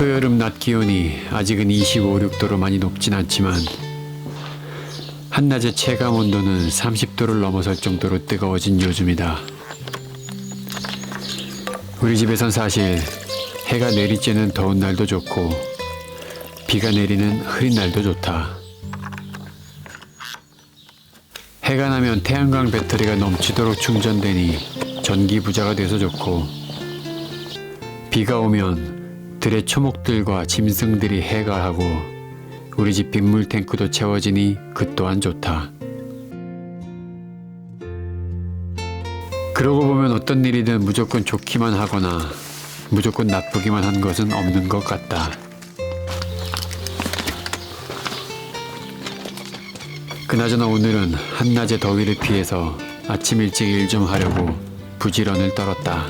초여름 낮 기온이 아직은 25, 6도로 많이 높진 않지만 한낮의 체감 온도는 30도를 넘어설 정도로 뜨거워진 요즘이다. 우리 집에선 사실 해가 내리쬐는 더운 날도 좋고 비가 내리는 흐린 날도 좋다. 해가 나면 태양광 배터리가 넘치도록 충전되니 전기 부자가 돼서 좋고, 비가 오면 들의 초목들과 짐승들이 해갈하고 우리 집 빗물 탱크도 채워지니 그 또한 좋다. 그러고 보면 어떤 일이든 무조건 좋기만 하거나 무조건 나쁘기만 한 것은 없는 것 같다. 그나저나 오늘은 한낮의 더위를 피해서 아침 일찍 일 좀 하려고 부지런을 떨었다.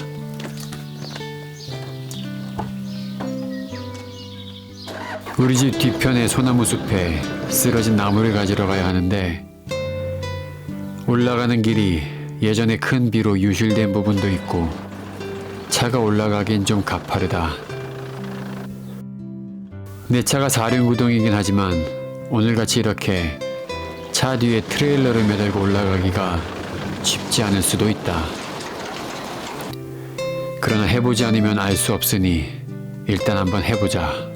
우리 집 뒤편의 소나무 숲에 쓰러진 나무를 가지러 가야 하는데, 올라가는 길이 예전에 큰 비로 유실된 부분도 있고 차가 올라가긴 좀 가파르다. 내 차가 4륜구동이긴 하지만 오늘같이 이렇게 차 뒤에 트레일러를 매달고 올라가기가 쉽지 않을 수도 있다. 그러나 해보지 않으면 알 수 없으니 일단 한번 해보자.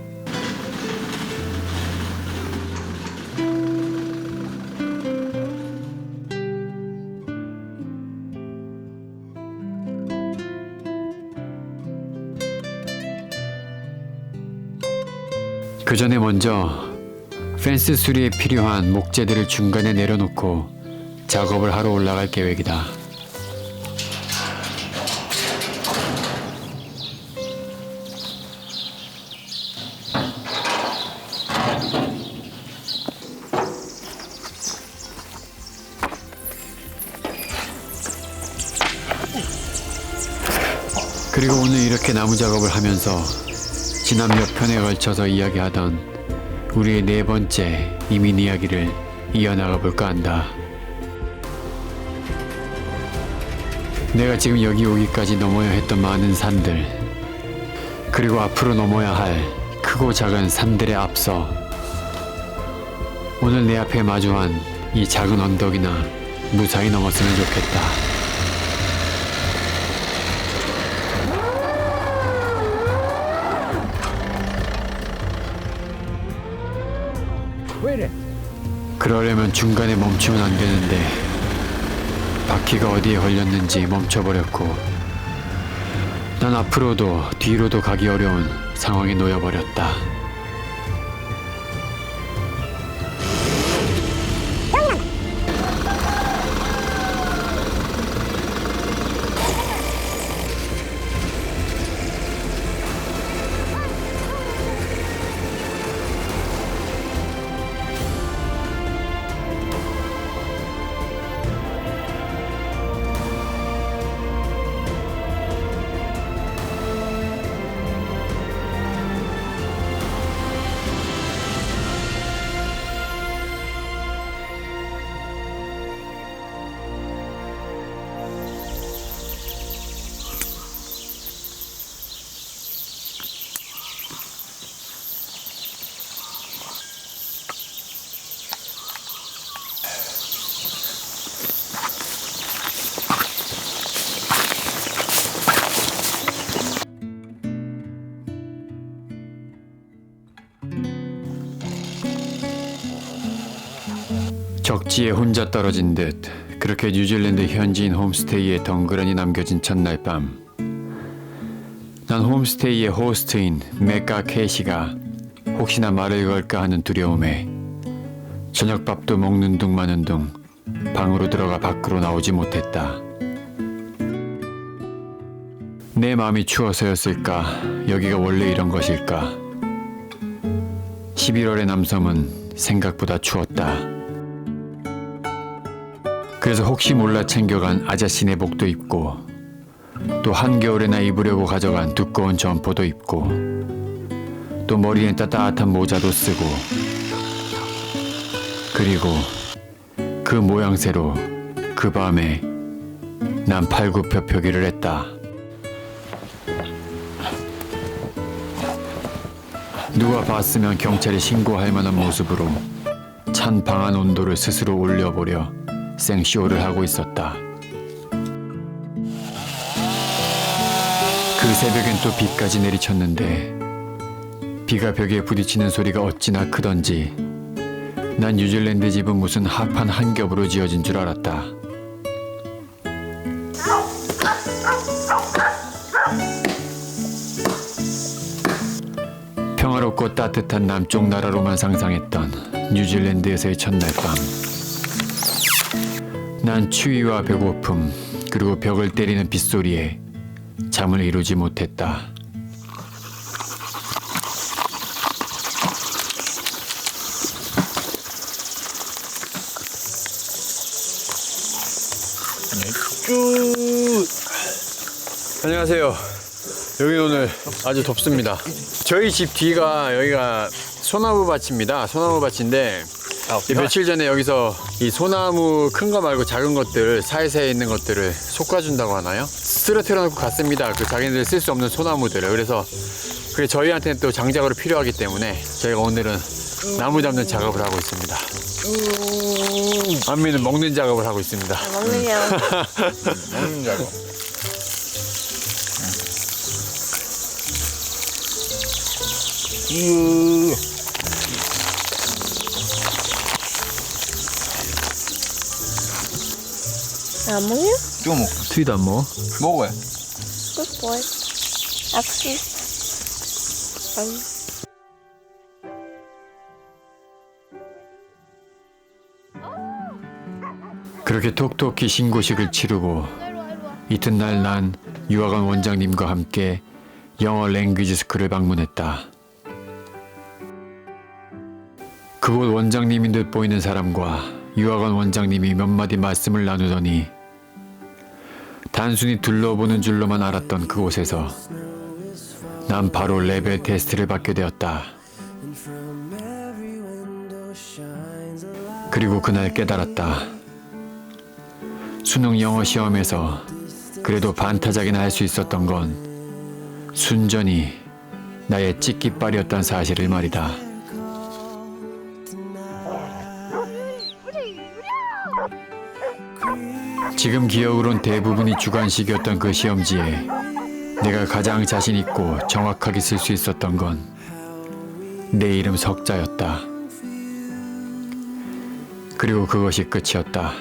그 전에 먼저 펜스 수리에 필요한 목재들을 중간에 내려놓고 작업을 하러 올라갈 계획이다. 그리고 오늘 이렇게 나무 작업을 하면서 지난 몇 편에 걸쳐서 이야기하던 우리의 네 번째 이민 이야기를 이어나가 볼까 한다. 내가 지금 여기 오기까지 넘어야 했던 많은 산들, 그리고 앞으로 넘어야 할 크고 작은 산들에 앞서 오늘 내 앞에 마주한 이 작은 언덕이나 무사히 넘었으면 좋겠다. 왜 이래? 그러려면 중간에 멈추면 안 되는데 바퀴가 어디에 걸렸는지 멈춰버렸고, 난 앞으로도 뒤로도 가기 어려운 상황에 놓여버렸다. 적지에 혼자 떨어진 듯 그렇게 뉴질랜드 현지인 홈스테이에 덩그러니 남겨진 첫날 밤, 난 홈스테이의 호스트인 맥과 캐시가 혹시나 말을 걸까 하는 두려움에 저녁밥도 먹는 둥 마는 둥 방으로 들어가 밖으로 나오지 못했다. 내 마음이 추워서였을까? 여기가 원래 이런 것일까? 11월의 남섬은 생각보다 추웠다. 그래서 혹시 몰라 챙겨간 아저씨 내복도 입고, 또 한겨울에나 입으려고 가져간 두꺼운 점퍼도 입고, 또 머리엔 따뜻한 모자도 쓰고, 그리고 그 모양새로 그 밤에 난 팔굽혀펴기를 했다. 누가 봤으면 경찰에 신고할 만한 모습으로 찬 방 안 온도를 스스로 올려보려 생쇼를 하고 있었다. 그 새벽엔 또 비까지 내리쳤는데 비가 벽에 부딪히는 소리가 어찌나 크던지 난 뉴질랜드 집은 무슨 합판 한 겹으로 지어진 줄 알았다. 평화롭고 따뜻한 남쪽 나라로만 상상했던 뉴질랜드에서의 첫날 밤. 난 추위와 배고픔 그리고 벽을 때리는 빗소리에 잠을 이루지 못했다. 안녕하세요. 여기 오늘 아주 덥습니다. 저희 집 뒤가 여기가 소나무 밭입니다. 소나무 밭인데 며칠 전에 여기서 이 소나무 큰 거 말고 작은 것들 사이사이에 있는 것들을 솎아준다고 하나요? 쓰러뜨려 놓고 갔습니다. 그 자기네들 쓸 수 없는 소나무들을. 그래서 그게 저희한테는 또 장작으로 필요하기 때문에 저희가 오늘은 나무 잡는 작업을 하고 있습니다. 안미는 먹는 작업을 하고 있습니다. 먹는 게 먹는 작업. 안 먹냐? 이거 먹. 트위도 안 먹어? 먹어요. Good boy. 악수. 그렇게 톡톡히 신고식을 치르고 이튿날 난 유학원 원장님과 함께 영어 랭귀지 스쿨을 방문했다. 그곳 원장님인 듯 보이는 사람과 유학원 원장님이 몇 마디 말씀을 나누더니 단순히 둘러보는 줄로만 알았던 그곳에서 난 바로 레벨 테스트를 받게 되었다. 그리고 그날 깨달았다. 수능 영어 시험에서 그래도 반타작이나 할 수 있었던 건 순전히 나의 찌끼빨이었단 사실을 말이다. 지금 기억으론 대부분이 주관식이었던 그 시험지에 내가 가장 자신 있고 정확하게 쓸 수 있었던 건 내 이름 석자였다. 그리고 그것이 끝이었다.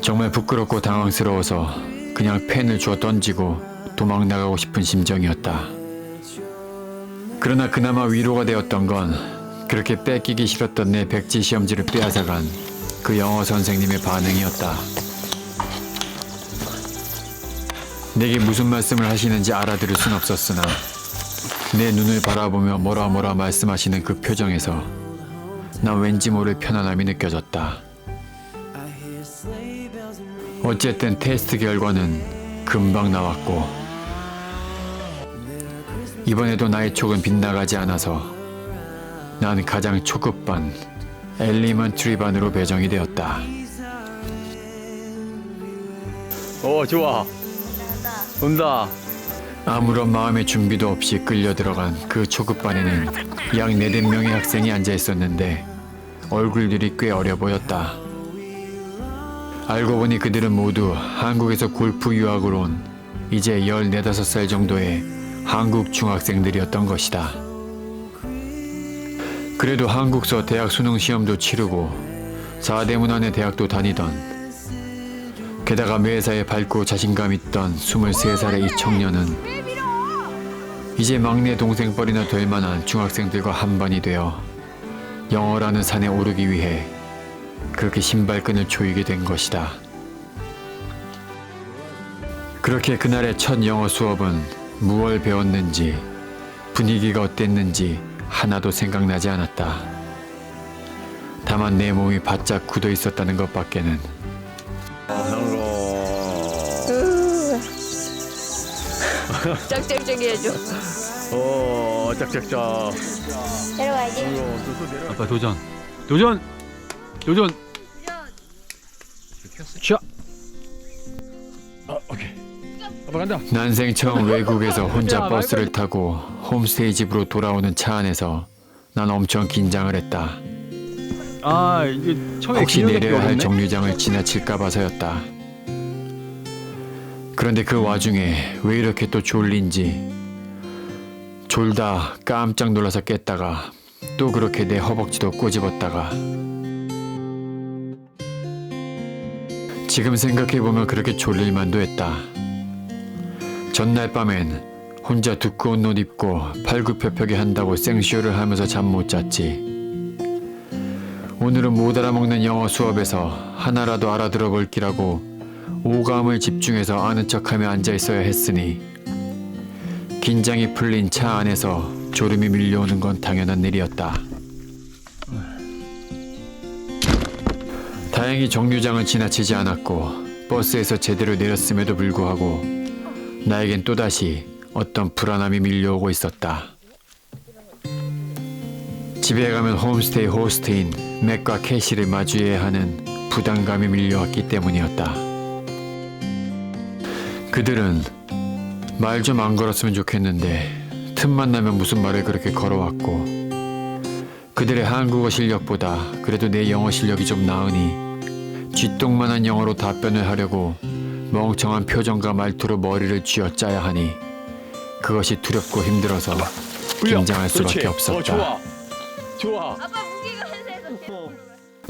정말 부끄럽고 당황스러워서 그냥 펜을 주워 던지고 도망 나가고 싶은 심정이었다. 그러나 그나마 위로가 되었던 건 그렇게 뺏기기 싫었던 내 백지 시험지를 빼앗아간 그 영어 선생님의 반응이었다. 내게 무슨 말씀을 하시는지 알아들을 순 없었으나 내 눈을 바라보며 뭐라 말씀하시는 그 표정에서 난 왠지 모를 편안함이 느껴졌다. 어쨌든 테스트 결과는 금방 나왔고 이번에도 나의 촉은 빗나가지 않아서 난 가장 초급반 엘리먼트리 반으로 배정이 되었다. 오, 좋아. 온다. 아무런 마음의 준비도 없이 끌려 들어간 그 초급반에는 약 4~5명의 학생이 앉아 있었는데 얼굴들이 꽤 어려 보였다. 알고 보니 그들은 모두 한국에서 골프 유학으로 온 이제 14~15살 정도의 한국 중학생들이었던 것이다. 그래도 한국서 대학 수능 시험도 치르고 4대문 안의 대학도 다니던 게다가 매사에 밝고 자신감 있던 23살의 이 청년은 이제 막내 동생뻘이나 될 만한 중학생들과 한반이 되어 영어라는 산에 오르기 위해 그렇게 신발끈을 조이게 된 것이다. 그렇게 그날의 첫 영어 수업은 무얼 배웠는지 분위기가 어땠는지 하나도 생각나지 않았다. 다만 내 몸이 바짝 굳어 있었다는 것밖에는. 짝짝짝 해줘. 오, 짝짝짝. 내려가야지. 아빠 도전. 도전. 자. 오케이. 난생 처음 외국에서 혼자 버스를 타고 홈스테이 집으로 돌아오는 차 안에서 난 엄청 긴장을 했다. 아 이게 처음에 혹시 기억이 내려야 할 어렵네? 정류장을 지나칠까 봐서였다. 그런데 그 와중에 왜 이렇게 또 졸린지 졸다 깜짝 놀라서 깼다가 또 그렇게 내 허벅지도 꼬집었다가 지금 생각해보면 그렇게 졸릴만도 했다. 전날 밤엔 혼자 두꺼운 옷 입고 팔굽혀펴기 한다고 생쇼를 하면서 잠 못 잤지. 오늘은 못 알아먹는 영어 수업에서 하나라도 알아들어 볼 기라고 오감을 집중해서 아는 척하며 앉아있어야 했으니 긴장이 풀린 차 안에서 졸음이 밀려오는 건 당연한 일이었다. 다행히 정류장을 지나치지 않았고 버스에서 제대로 내렸음에도 불구하고 나에겐 또다시 어떤 불안함이 밀려오고 있었다. 집에 가면 홈스테이 호스트인 맥과 캐시를 마주해야 하는 부담감이 밀려왔기 때문이었다. 그들은 말 좀 안 걸었으면 좋겠는데 틈만 나면 무슨 말을 그렇게 걸어왔고 그들의 한국어 실력보다 그래도 내 영어 실력이 좀 나으니 쥐똥만한 영어로 답변을 하려고 멍청한 표정과 말투로 머리를 쥐어짜야 하니 그것이 두렵고 힘들어서 긴장할 수밖에 없었다. 좋아.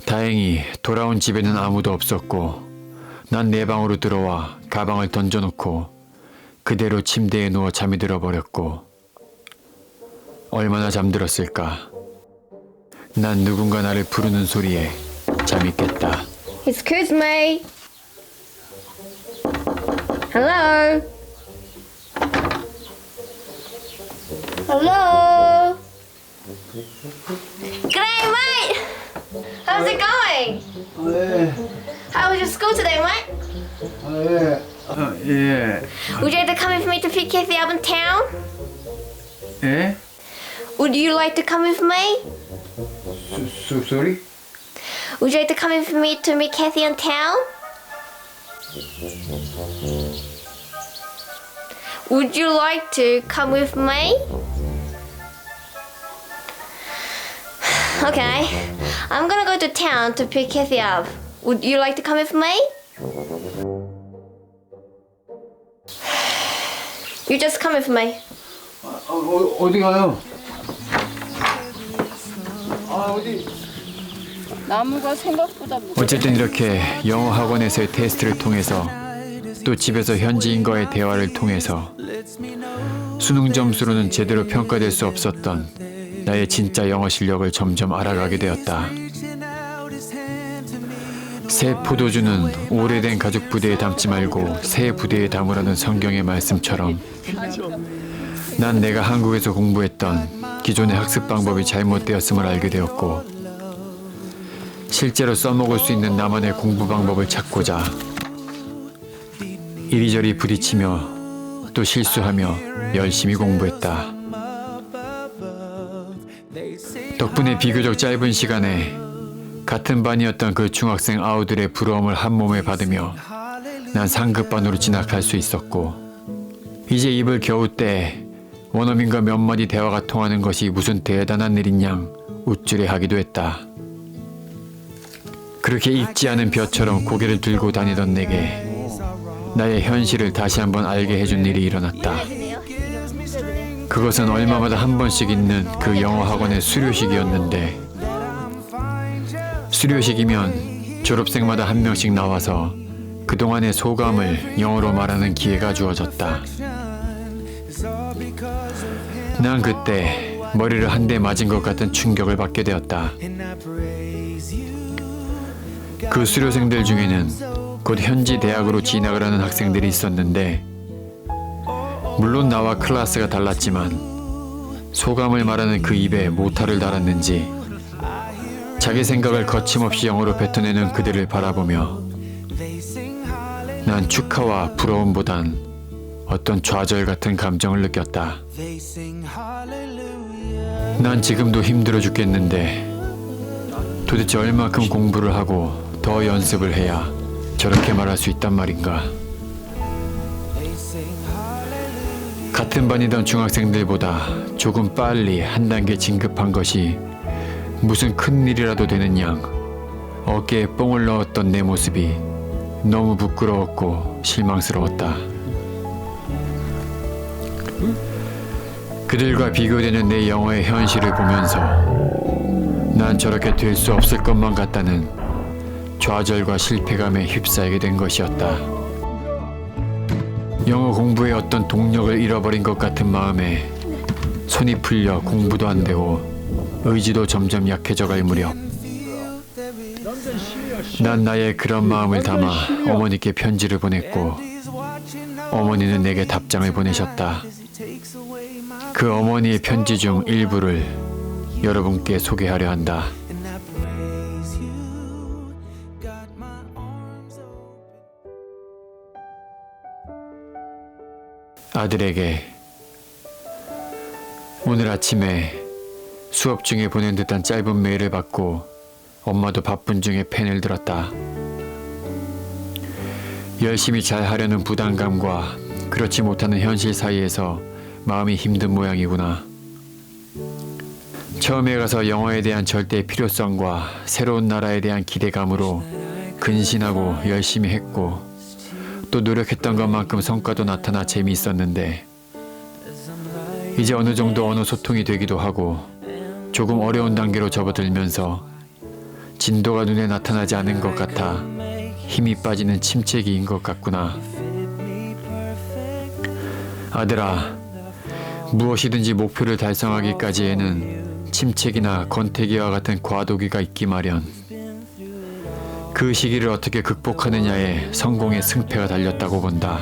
다행히 돌아온 집에는 아무도 없었고 난 내 방으로 들어와 가방을 던져놓고 그대로 침대에 누워 잠이 들어버렸고 얼마나 잠들었을까. 난 누군가 나를 부르는 소리에 잠이 깼다. Excuse me. Hello. Hello. G'day, mate. How's it going? How was your school today, mate? 예. Would you like to come with me to pick Kathy up in town? 예? Would you like to come with me? 소리? Would you like to come with me to meet Kathy in town? Would you like to come with me? Okay, I'm gonna go to town to pick Kathy up. Would you like to come with me? You just come with me. 어디 가요? 어디? 나무가 생각보다 무거워. 어쨌든 이렇게 영어 학원에서의 테스트를 통해서 또 집에서 현지인과의 대화를 통해서 수능 점수로는 제대로 평가될 수 없었던 나의 진짜 영어 실력을 점점 알아가게 되었다. 새 포도주는 오래된 가죽 부대에 담지 말고 새 부대에 담으라는 성경의 말씀처럼 난 내가 한국에서 공부했던 기존의 학습 방법이 잘못되었음을 알게 되었고 실제로 써먹을 수 있는 나만의 공부 방법을 찾고자 이리저리 부딪히며 또 실수하며 열심히 공부했다. 덕분에 비교적 짧은 시간에 같은 반이었던 그 중학생 아우들의 부러움을 한 몸에 받으며 난 상급반으로 진학할 수 있었고 이제 입을 겨우 떼 원어민과 몇 마디 대화가 통하는 것이 무슨 대단한 일인 양 우쭐해하기도 했다. 그렇게 익지 않은 벼처럼 고개를 들고 다니던 내게 나의 현실을 다시 한번 알게 해준 일이 일어났다. 그것은 얼마마다 한 번씩 있는 그 영어 학원의 수료식이었는데 수료식이면 졸업생마다 한 명씩 나와서 그동안의 소감을 영어로 말하는 기회가 주어졌다. 난 그때 머리를 한 대 맞은 것 같은 충격을 받게 되었다. 그 수료생들 중에는 곧 현지 대학으로 진학을 하는 학생들이 있었는데 물론 나와 클래스가 달랐지만 소감을 말하는 그 입에 모타를 달았는지 자기 생각을 거침없이 영어로 뱉어내는 그들을 바라보며 난 축하와 부러움보단 어떤 좌절 같은 감정을 느꼈다. 난 지금도 힘들어 죽겠는데 도대체 얼마큼 공부를 하고 더 연습을 해야 저렇게 말할 수 있단 말인가. 같은 반이던 중학생들보다 조금 빨리 한 단계 진급한 것이 무슨 큰일이라도 되는 양 어깨에 뽕을 넣었던 내 모습이 너무 부끄러웠고 실망스러웠다. 그들과 비교되는 내 영어의 현실을 보면서 난 저렇게 될 수 없을 것만 같다는 좌절과 실패감에 휩싸이게 된 것이었다. 영어 공부에 어떤 동력을 잃어버린 것 같은 마음에 손이 풀려 공부도 안 되고 의지도 점점 약해져갈 무렵 난 나의 그런 마음을 담아 어머니께 편지를 보냈고 어머니는 내게 답장을 보내셨다. 그 어머니의 편지 중 일부를 여러분께 소개하려 한다. 아들에게 오늘 아침에 수업 중에 보낸 듯한 짧은 메일을 받고 엄마도 바쁜 중에 펜을 들었다. 열심히 잘 하려는 부담감과 그렇지 못하는 현실 사이에서 마음이 힘든 모양이구나. 처음에 가서 영어에 대한 절대의 필요성과 새로운 나라에 대한 기대감으로 근신하고 열심히 했고 또 노력했던 것만큼 성과도 나타나 재미있었는데 이제 어느 정도 언어 소통이 되기도 하고 조금 어려운 단계로 접어들면서 진도가 눈에 나타나지 않은 것 같아 힘이 빠지는 침체기인 것 같구나. 아들아, 무엇이든지 목표를 달성하기까지에는 침체기나 권태기와 같은 과도기가 있기 마련. 그 시기를 어떻게 극복하느냐에 성공의 승패가 달렸다고 본다.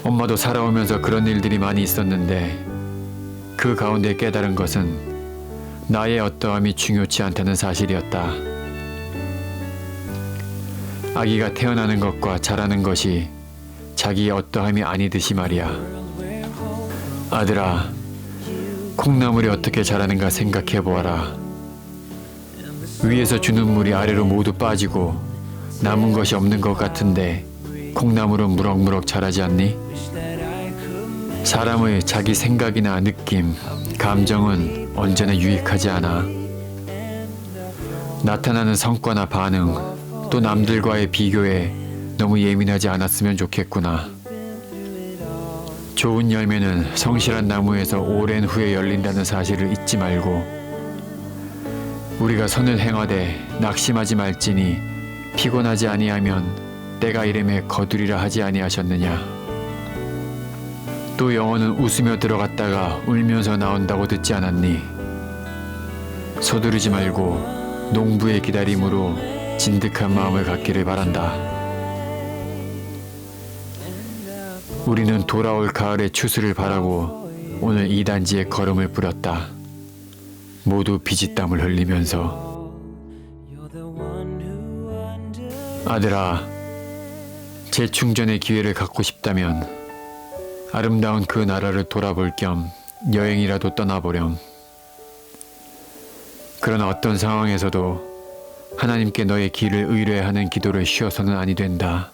엄마도 살아오면서 그런 일들이 많이 있었는데 그 가운데 깨달은 것은 나의 어떠함이 중요치 않다는 사실이었다. 아기가 태어나는 것과 자라는 것이 자기의 어떠함이 아니듯이 말이야. 아들아, 콩나물이 어떻게 자라는가 생각해 보아라. 위에서 주는 물이 아래로 모두 빠지고 남은 것이 없는 것 같은데 콩나물은 무럭무럭 자라지 않니? 사람의 자기 생각이나 느낌, 감정은 언제나 유익하지 않아. 나타나는 성과나 반응, 또 남들과의 비교에 너무 예민하지 않았으면 좋겠구나. 좋은 열매는 성실한 나무에서 오랜 후에 열린다는 사실을 잊지 말고 우리가 선을 행하되 낙심하지 말지니 피곤하지 아니하면 때가 이름에 거두리라 하지 아니하셨느냐. 또 영어는 웃으며 들어갔다가 울면서 나온다고 듣지 않았니? 서두르지 말고 농부의 기다림으로 진득한 마음을 갖기를 바란다. 우리는 돌아올 가을의 추수를 바라고 오늘 이 단지에 걸음을 뿌렸다. 모두 비지땀을 흘리면서. 아들아, 재충전의 기회를 갖고 싶다면 아름다운 그 나라를 돌아볼 겸 여행이라도 떠나보렴. 그러나 어떤 상황에서도 하나님께 너의 길을 의뢰하는 기도를 쉬어서는 아니 된다.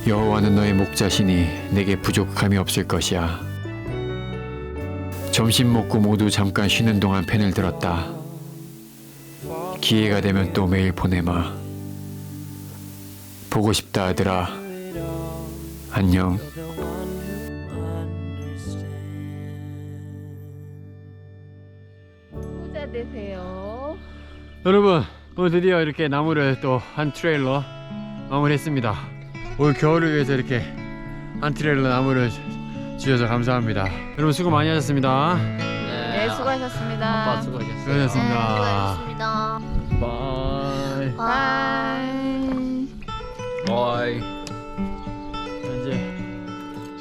여호와는 너의 목자시니 내게 부족함이 없을 것이야. 점심 먹고 모두 잠깐 쉬는 동안 펜을 들었다. 기회가 되면 또 메일 보내마. 보고 싶다 아들아. 안녕. 부자 되세요. 여러분, 오늘 드디어 이렇게 나무를 또 한 트레일러 마무리했습니다. 올 겨울을 위해서 이렇게 한 트레일러 나무를 주셔서 감사합니다. 여러분 수고 많이 하셨습니다. 네, 수고하셨습니다. 수고하셨습니다. 수고하셨습니다. 바이. 바이. 어이. 이제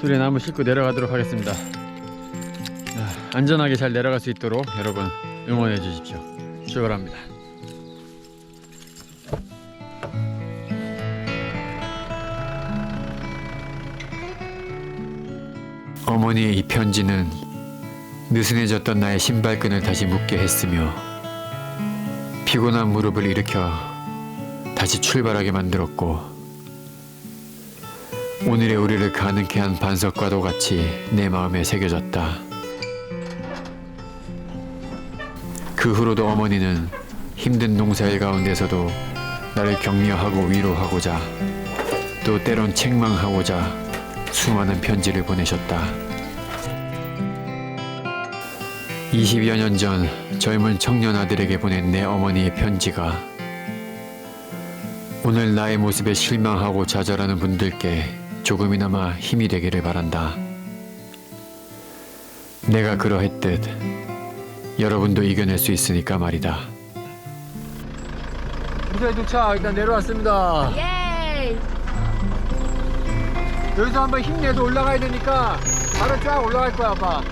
수레 나무 싣고 내려가도록 하겠습니다. 안전하게 잘 내려갈 수 있도록 여러분 응원해 주십시오. 출발합니다. 어머니의 이 편지는 느슨해졌던 나의 신발끈을 다시 묶게 했으며 피곤한 무릎을 일으켜 다시 출발하게 만들었고 오늘의 우리를 가능케 한 반석과도 같이 내 마음에 새겨졌다. 그 후로도 어머니는 힘든 농사일 가운데서도 나를 격려하고 위로하고자 또 때론 책망하고자 수많은 편지를 보내셨다. 20여 년 전 젊은 청년 아들에게 보낸 내 어머니의 편지가 오늘 나의 모습에 실망하고 좌절하는 분들께 조금이나마 힘이 되기를 바란다. 내가 그러했듯 여러분도 이겨낼 수 있으니까 말이다. 무사히 도착. 일단 내려왔습니다. 예이. 여기서 한번 힘내도 올라가야 되니까 바로 쫙 올라갈 거야, 아빠.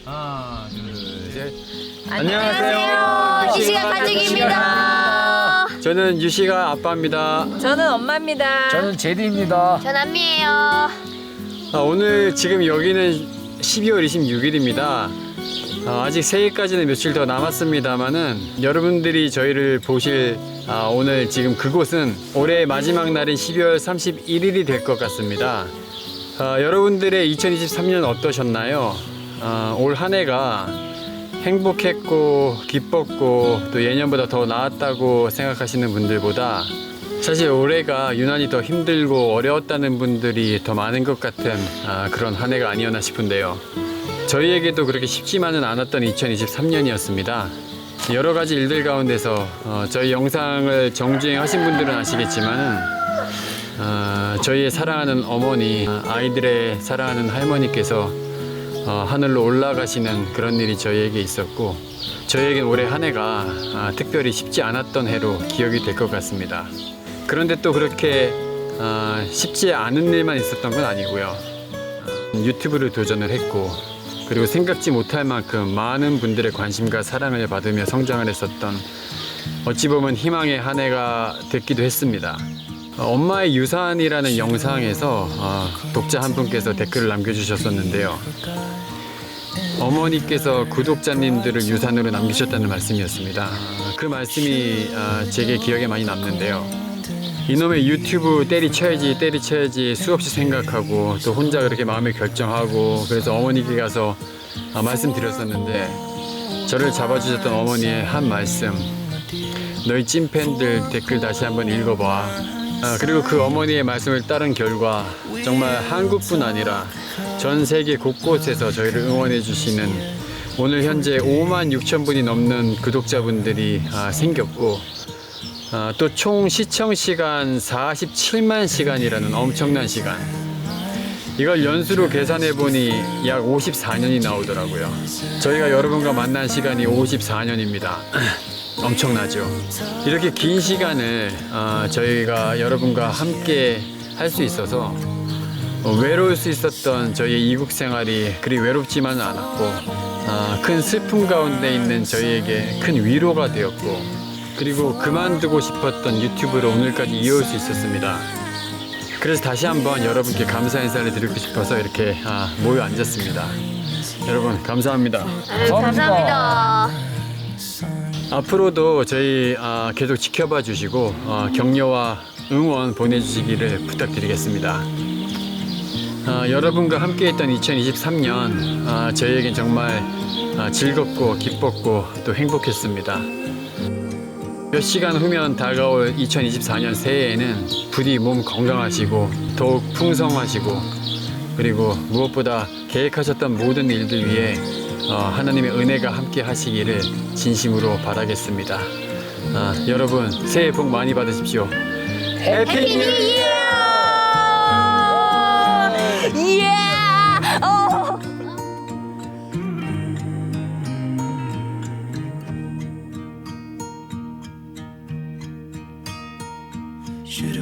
하나, 둘, 셋. 안녕하세요. 유시가 가족입니다. 저는 유시가 아빠입니다. 저는 엄마입니다. 저는 제디입니다. 전 안미예요. 오늘 지금 여기는 12월 26일입니다. 아직 새해까지는 며칠 더 남았습니다만은 여러분들이 저희를 보실 오늘 지금 그곳은 올해 마지막 날인 12월 31일이 될 것 같습니다. 여러분들의 2023년 어떠셨나요? 올 한 해가 행복했고 기뻤고 또 예년보다 더 나았다고 생각하시는 분들보다 사실 올해가 유난히 더 힘들고 어려웠다는 분들이 더 많은 것 같은 그런 한 해가 아니었나 싶은데요. 저희에게도 그렇게 쉽지만은 않았던 2023년이었습니다. 여러 가지 일들 가운데서 저희 영상을 정주행하신 분들은 아시겠지만은 저희의 사랑하는 어머니, 아이들의 사랑하는 할머니께서 하늘로 올라가시는 그런 일이 저희에게 있었고 저희에겐 올해 한 해가 특별히 쉽지 않았던 해로 기억이 될 것 같습니다. 그런데 또 그렇게 쉽지 않은 일만 있었던 건 아니고요. 유튜브를 도전을 했고 그리고 생각지 못할 만큼 많은 분들의 관심과 사랑을 받으며 성장을 했었던 어찌 보면 희망의 한 해가 됐기도 했습니다. 엄마의 유산이라는 영상에서 독자 한 분께서 댓글을 남겨주셨었는데요. 어머니께서 구독자님들을 유산으로 남기셨다는 말씀이었습니다. 그 말씀이 제게 기억에 많이 남는데요. 이놈의 유튜브 때리쳐야지 수없이 생각하고 또 혼자 그렇게 마음을 결정하고 그래서 어머니께 가서 말씀드렸었는데 저를 잡아주셨던 어머니의 한 말씀, 너희 찐팬들 댓글 다시 한번 읽어봐. 그리고 그 어머니의 말씀을 따른 결과 정말 한국뿐 아니라 전 세계 곳곳에서 저희를 응원해 주시는 오늘 현재 5만 6천 분이 넘는 구독자분들이 생겼고 또 총 시청 시간 47만 시간이라는 엄청난 시간, 이걸 연수로 계산해 보니 약 54년이 나오더라고요. 저희가 여러분과 만난 시간이 54년입니다. 엄청나죠. 이렇게 긴 시간을 저희가 여러분과 함께 할 수 있어서 외로울 수 있었던 저희의 이국 생활이 그리 외롭지만은 않았고 큰 슬픔 가운데 있는 저희에게 큰 위로가 되었고 그리고 그만두고 싶었던 유튜브로 오늘까지 이어올 수 있었습니다. 그래서 다시 한번 여러분께 감사 인사를 드리고 싶어서 이렇게 모여 앉았습니다. 여러분 감사합니다. 감사합니다. 앞으로도 저희 계속 지켜봐 주시고 격려와 응원 보내주시기를 부탁드리겠습니다. 여러분과 함께했던 2023년 저희에겐 정말 즐겁고 기뻤고 또 행복했습니다. 몇 시간 후면 다가올 2024년 새해에는 부디 몸 건강하시고 더욱 풍성하시고 그리고 무엇보다 계획하셨던 모든 일들 위해 하나님의 은혜가 함께 하시기를 진심으로 바라겠습니다. 여러분 새해 복 많이 받으십시오. 해피 뉴 이어! Should